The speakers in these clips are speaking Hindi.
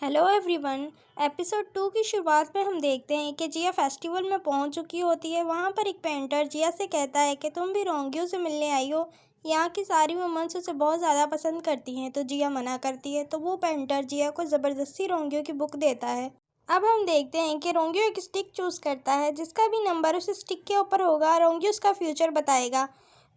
Hello everyone. एपिसोड 2 की शुरुआत में हम देखते हैं कि जिया फेस्टिवल में पहुंच चुकी होती है। वहां पर एक पेंटर जिया से कहता है कि तुम भी रोंगियों से मिलने आई हो, यहाँ की सारी वुमेन्स उसे बहुत ज़्यादा पसंद करती हैं। तो जिया मना करती है, तो वो पेंटर जिया को ज़बरदस्ती रोंगियों की बुक देता है। अब हम देखते हैं कि रोंगियो एक स्टिक चूज़ करता है, जिसका भी नंबर उस स्टिक के ऊपर होगा रोंगियो उसका फ्यूचर बताएगा।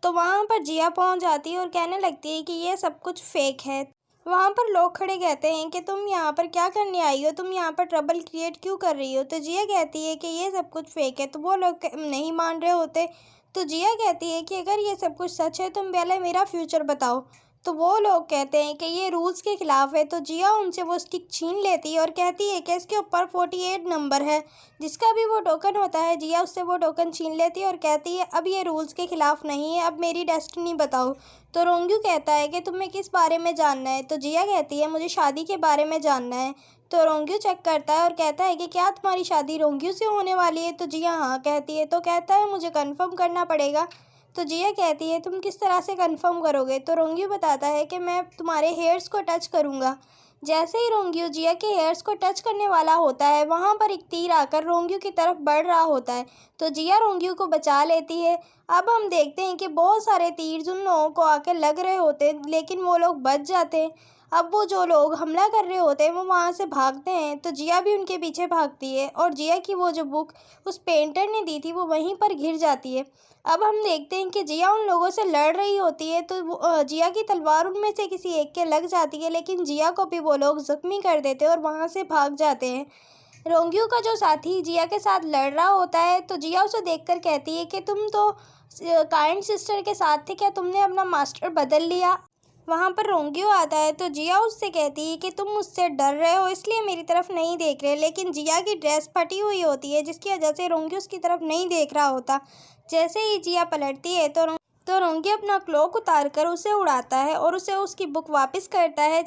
तो वहाँ पर जिया पहुँच जाती है और कहने लगती है कि ये सब कुछ फेक है। वहाँ पर लोग खड़े कहते हैं कि तुम यहाँ पर क्या करने आई हो, तुम यहाँ पर ट्रबल क्रिएट क्यों कर रही हो। तो जिया कहती है कि ये सब कुछ फेक है। तो वो लोग नहीं मान रहे होते। तो जिया कहती है कि अगर ये सब कुछ सच है तुम पहले मेरा फ्यूचर बताओ। तो वो लोग कहते हैं कि ये रूल्स के खिलाफ है। तो जिया उनसे वो स्टिक छीन लेती है और कहती है कि इसके ऊपर 48 नंबर है, जिसका भी वो टोकन होता है। जिया उससे वो टोकन छीन लेती है और कहती है अब ये रूल्स के खिलाफ नहीं है, अब मेरी डेस्टिनी बताओ। तो रोंगियो कहता है कि तुम्हें किस बारे में जानना है। तो जिया कहती है मुझे शादी के बारे में जानना है। तो रोंगियो चेक करता है और कहता है कि क्या तुम्हारी शादी रोंगियो से होने वाली है। तो जिया हाँ कहती है। तो कहता है मुझे कंफर्म करना पड़ेगा। तो जिया कहती है तुम किस तरह से कंफर्म करोगे। तो रोंगियो बताता है कि मैं तुम्हारे हेयर्स को टच करूँगा। जैसे ही रोंगियो जिया के हेयर्स को टच करने वाला होता है, वहाँ पर एक तीर आकर रोंगियो की तरफ बढ़ रहा होता है। तो जिया रोंगियो को बचा लेती है। अब हम देखते हैं कि बहुत सारे तीर उन लोगों को आकर लग रहे होते हैं, लेकिन वो लोग बच जाते हैं। अब वो जो लोग हमला कर रहे होते हैं वो वहाँ से भागते हैं। तो जिया भी उनके पीछे भागती है और जिया की वो जो बुक उस पेंटर ने दी थी वो वहीं पर गिर जाती है। अब हम देखते हैं कि जिया उन लोगों से लड़ रही होती है। तो जिया की तलवार उनमें से किसी एक के लग जाती है, लेकिन जिया को भी वो लोग ज़ख्मी कर देते हैं और वहाँ से भाग जाते हैं। रोंगियो का जो साथी जिया के साथ लड़ रहा होता है, तो जिया उसे देखकर कहती है कि तुम तो काइंड सिस्टर के साथ थे, क्या तुमने अपना मास्टर बदल लिया। वहाँ पर रोंगियो आता है। तो जिया उससे कहती है कि तुम मुझसे डर रहे हो इसलिए मेरी तरफ नहीं देख रहे, लेकिन जिया की ड्रेस फटी हुई होती है जिसकी वजह से रोंगियो उसकी तरफ नहीं देख रहा होता। जैसे ही जिया पलटती है तो रोंगियो अपना क्लोक उतार कर उसे उड़ाता है और उसे उसकी बुक वापस करता है।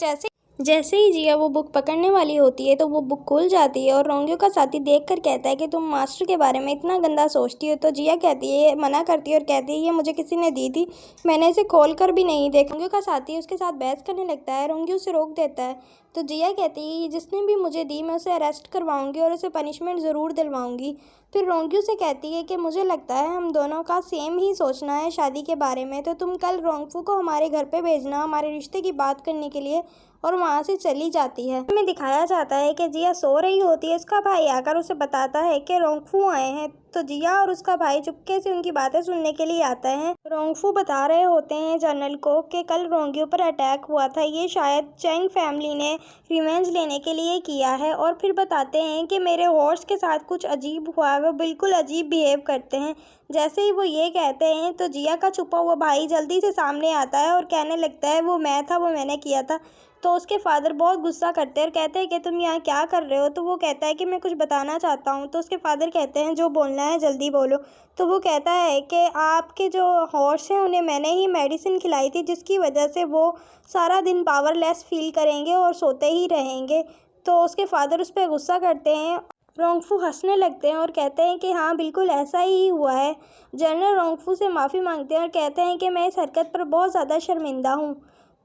जैसे ही जिया वो बुक पकड़ने वाली होती है तो वो बुक खुल जाती है और रोंगियो का साथी देखकर कहता है कि तुम मास्टर के बारे में इतना गंदा सोचती हो। तो जिया कहती है, मना करती है और कहती है ये मुझे किसी ने दी थी, मैंने इसे खोल कर भी नहीं देखा। रोंगियो का साथी उसके साथ बहस करने लगता है। रोंगियो उसे रोक देता है। तो जिया कहती है ये जिसने भी मुझे दी मैं उसे अरेस्ट करवाऊंगी और उसे पनिशमेंट ज़रूर दिलवाऊंगी। फिर रोंगियो से कहती है कि मुझे लगता है हम दोनों का सेम ही सोचना है शादी के बारे में, तो तुम कल रोंगफू को हमारे घर पे भेजना हमारे रिश्ते की बात करने के लिए। और वहाँ से चली जाती है। हमें दिखाया जाता है कि जिया सो रही होती है। उसका भाई आकर उसे बताता है कि रोंगफू आए हैं। तो जिया और उसका भाई चुपके से उनकी बातें सुनने के लिए आते हैं। रोंगफू बता रहे होते हैं जनरल को कि कल रोंगियो पर अटैक हुआ था, ये शायद चैंग फैमिली ने रिवेंज लेने के लिए किया है। और फिर बताते हैं कि मेरे हॉर्स के साथ कुछ अजीब हुआ है, वो बिल्कुल अजीब बिहेव करते हैं। जैसे ही वो ये कहते हैं तो जिया का छुपा हुआ भाई जल्दी से सामने आता है और कहने लगता है वो मैं था, वो मैंने किया था। तो उसके फादर बहुत गुस्सा करते हैं और कहते हैं कि तुम यहाँ क्या कर रहे हो। तो वो कहता है कि मैं कुछ बताना चाहता हूँ। तो उसके फादर कहते हैं जो बोलना है जल्दी बोलो। तो वो कहता है कि आपके जो हॉर्स हैं उन्हें मैंने ही मेडिसिन खिलाई थी, जिसकी वजह से वो सारा दिन पावरलेस फील करेंगे और सोते ही रहेंगे। तो उसके फादर उस पर गुस्सा करते हैं। रोंगफू हंसने लगते हैं और कहते हैं कि हाँ बिल्कुल ऐसा ही हुआ है। जनरल रोंगफू से माफ़ी मांगते हैं और कहते हैं कि मैं इस हरकत पर बहुत ज़्यादा शर्मिंदा हूँ।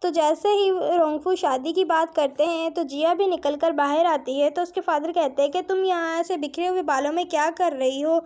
तो जैसे ही रोंगफू शादी की बात करते हैं तो जिया भी निकलकर बाहर आती है। तो उसके फादर कहते हैं कि तुम यहाँ ऐसे बिखरे हुए बालों में क्या कर रही हो।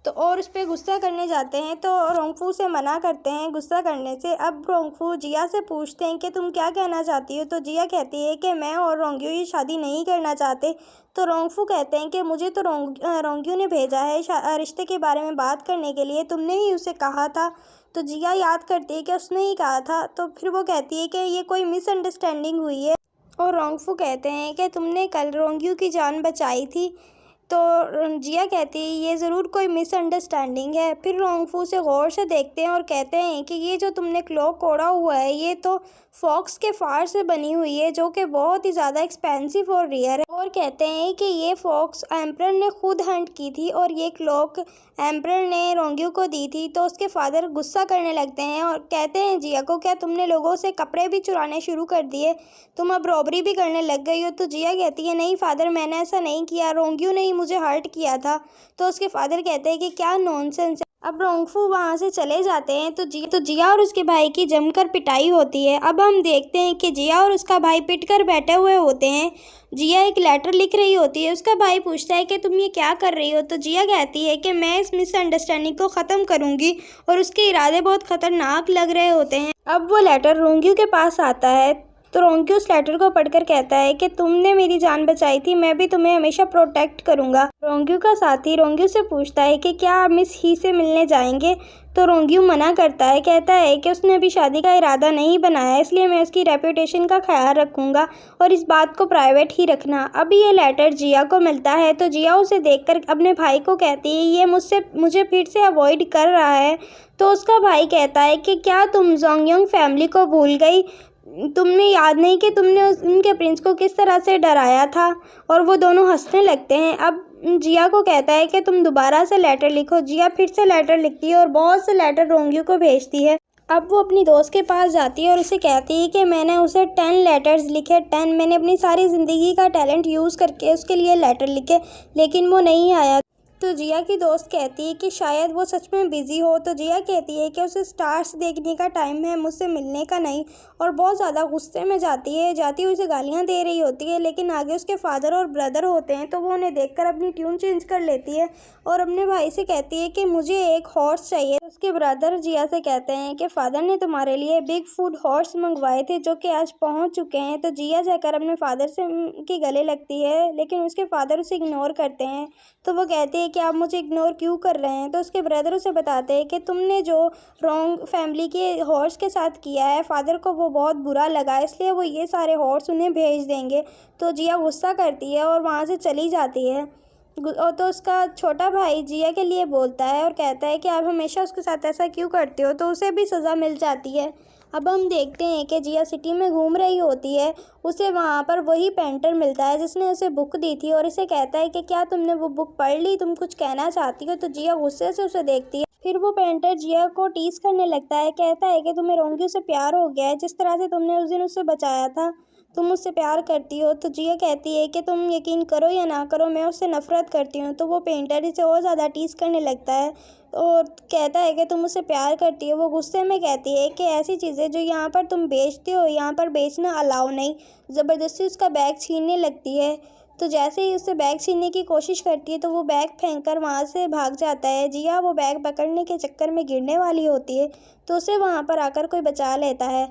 तो और उस पर गुस्सा करने जाते हैं तो रोंगफू से मना करते हैं गुस्सा करने से। अब रोंगफू जिया से पूछते हैं कि तुम क्या कहना चाहती हो। तो जिया कहती है कि मैं और रोंगियो ये शादी नहीं करना चाहते। तो रोंगफू कहते हैं कि मुझे तो रोंगियो ने भेजा है रिश्ते के बारे में बात करने के लिए, तुमने ही उसे कहा था। तो जिया याद करती है कि उसने ही कहा था। तो फिर वो कहती है कि ये कोई मिसअंडरस्टैंडिंग हुई है। और रोंगफू कहते हैं कि तुमने कल रोंगियो की जान बचाई थी। तो जिया कहती है ये ज़रूर कोई मिसअंडरस्टैंडिंग है। फिर रोंगफू से गौर से देखते हैं और कहते हैं कि ये जो तुमने क्लॉक ओढ़ा हुआ है ये तो फॉक्स के फार से बनी हुई है, जो कि बहुत ही ज़्यादा एक्सपेंसिव और रेयर है। और कहते हैं कि ये फॉक्स एम्परर ने खुद हंट की थी और ये क्लॉक एम्परर ने रोंगियो को दी थी। तो उसके फादर गुस्सा करने लगते हैं और कहते हैं जिया को क्या तुमने लोगों से कपड़े भी चुराने शुरू कर दिए, तुम अब रॉबरी भी करने लग गई हो। तो जिया कहती है नहीं फादर मैंने ऐसा नहीं किया, रोंगियो ने ही मुझे हर्ट किया था। तो उसके फादर कहते हैं कि क्या नॉनसेंस है। अब रोंगफू वहाँ से चले जाते हैं तो जिया और उसके भाई की जमकर पिटाई होती है। अब हम देखते हैं कि जिया और उसका भाई पिट कर बैठे हुए होते हैं। जिया एक लेटर लिख रही होती है। उसका भाई पूछता है कि तुम ये क्या कर रही हो, तो जिया कहती है कि मैं इस मिसअंडरस्टैंडिंग को ख़त्म करूँगी, और उसके इरादे बहुत ख़तरनाक लग रहे होते हैं। अब वो लेटर रोंग्यू के पास आता है तो रोंग्यू उस लेटर को पढ़कर कहता है कि तुमने मेरी जान बचाई थी, मैं भी तुम्हें हमेशा प्रोटेक्ट करूँगा। रोंग्यू का साथी रोंग्यू से पूछता है कि क्या आप मिस ही से मिलने जाएंगे, तो रोंग्यू मना करता है, कहता है कि उसने अभी शादी का इरादा नहीं बनाया, इसलिए मैं उसकी रेपुटेशन का ख्याल रखूँगा और इस बात को प्राइवेट ही रखना। अब ये लेटर जिया को मिलता है तो जिया उसे देखकर अपने भाई को कहती है ये मुझे फिर से अवॉइड कर रहा है। तो उसका भाई कहता है कि क्या तुम जोंगयोंग फैमिली को भूल गई, तुमने याद नहीं कि तुमने उनके प्रिंस को किस तरह से डराया था। और वो दोनों हंसने लगते हैं। अब जिया को कहता है कि तुम दोबारा से लेटर लिखो। जिया फिर से लेटर लिखती है और बहुत से लेटर रोंग्यू को भेजती है। अब वो अपनी दोस्त के पास जाती है और उसे कहती है कि मैंने उसे 10 लेटर्स लिखे, 10 मैंने अपनी सारी ज़िंदगी का टैलेंट यूज़ करके उसके लिए लेटर लिखे, लेकिन वो नहीं आया। तो जिया की दोस्त कहती है कि शायद वो सच में बिज़ी हो। तो जिया कहती है कि उसे स्टार्स देखने का टाइम है, मुझसे मिलने का नहीं, और बहुत ज़्यादा गुस्से में जाती हुई उसे गालियाँ दे रही होती है। लेकिन आगे उसके फादर और ब्रदर होते हैं तो वो उन्हें देखकर अपनी ट्यून चेंज कर लेती है और अपने भाई से कहती है कि मुझे एक हॉर्स चाहिए। उसके ब्रदर जिया से कहते हैं कि फादर ने तुम्हारे लिए बिग फूड हॉर्स मंगवाए थे जो कि आज पहुंच चुके हैं। तो जिया जाकर अपने फादर से के गले लगती है, लेकिन उसके फादर उसे इग्नोर करते हैं। तो वो कहती है कि आप मुझे इग्नोर क्यों कर रहे हैं। तो उसके ब्रदर उसे बताते हैं कि तुमने जो रॉन्ग फैमिली के हॉर्स के साथ किया है, फादर को वो बहुत बुरा लगा, इसलिए वो ये सारे हॉर्स उन्हें भेज देंगे। तो जिया गुस्सा करती है और वहाँ से चली जाती है। और तो उसका छोटा भाई जिया के लिए बोलता है और कहता है कि आप हमेशा उसके साथ ऐसा क्यों करते हो, तो उसे भी सज़ा मिल जाती है। अब हम देखते हैं कि जिया सिटी में घूम रही होती है। उसे वहाँ पर वही पेंटर मिलता है जिसने उसे बुक दी थी और इसे कहता है कि क्या तुमने वो बुक पढ़ ली, तुम कुछ कहना चाहती हो। तो जिया गुस्से से उसे देखती है। फिर वो पेंटर जिया को टीज करने लगता है, कहता है कि तुम्हें रोंग्यू से प्यार हो गया है, जिस तरह से तुमने उस दिन उससे बचाया था, तुम मुझसे प्यार करती हो। तो जिया कहती है कि तुम यकीन करो या ना करो, मैं उससे नफ़रत करती हूँ। तो वो पेंटर इसे और ज़्यादा टीज़ करने लगता है और कहता है कि तुम मुझसे प्यार करती हो। वो गुस्से में कहती है कि ऐसी चीज़ें जो यहाँ पर तुम बेचते हो, यहाँ पर बेचना अलाउ नहीं। ज़बरदस्ती उसका बैग छीनने लगती है। तो जैसे ही उससे बैग छीनने की कोशिश करती है तो वो बैग फेंक कर वहाँ से भाग जाता है। जिया वो बैग पकड़ने के चक्कर में गिरने वाली होती है तो उसे वहाँ पर आकर कोई बचा लेता है।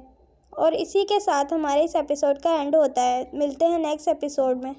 और इसी के साथ हमारे इस एपिसोड का एंड होता है। मिलते हैं नेक्स्ट एपिसोड में।